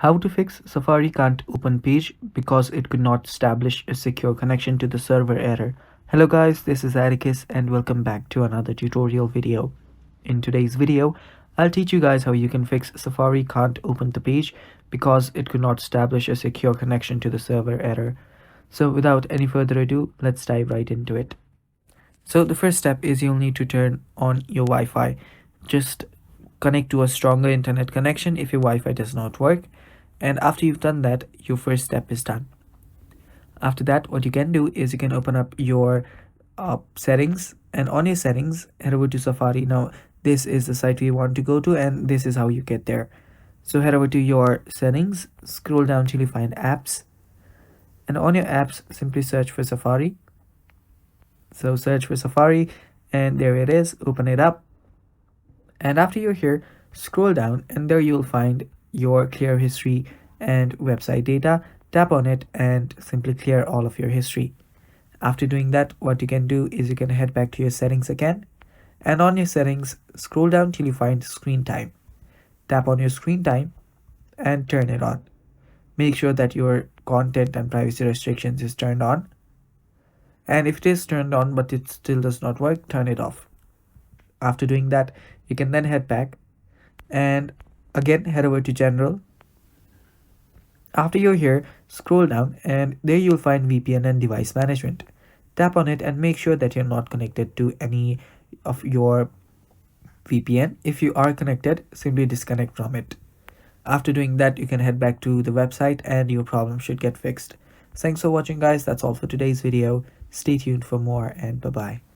How to fix Safari can't open page because it could not establish a secure connection to the server error. Hello guys, this is Atticus and welcome back to another tutorial video. In today's video, I'll teach you guys how you can fix Safari can't open the page because it could not establish a secure connection to the server error. So without any further ado, let's dive right into it. So the first step is you'll need to turn on your Wi-Fi. Just connect to a stronger internet connection if your Wi-Fi does not work. And after you've done that, your first step is done. After that, what you can do is you can open up your settings, and on your settings, head over to Safari. Now, this is the site you want to go to, and this is how you get there. So head over to your settings, scroll down till you find apps, and on your apps, simply search for Safari. So search for Safari, and there it is. Open it up, and after you're here, scroll down, and there you'll find your clear history and website data. Tap on it and simply clear all of your history. After doing that, what you can do is you can head back to your settings again, and on your settings, scroll down till you find screen time. Tap on your screen time and turn it on. Make sure that your content and privacy restrictions is turned on, and if it is turned on but it still does not work, turn it off. After doing that, you can then head back and again head over to general. After you're here, scroll down, and there you'll find VPN and device management. Tap on it and make sure that you're not connected to any of your VPN. If you are connected, simply disconnect from it. After doing that, you can head back to the website and your problem should get fixed. Thanks for watching guys. That's all for today's video. Stay tuned for more, and bye bye.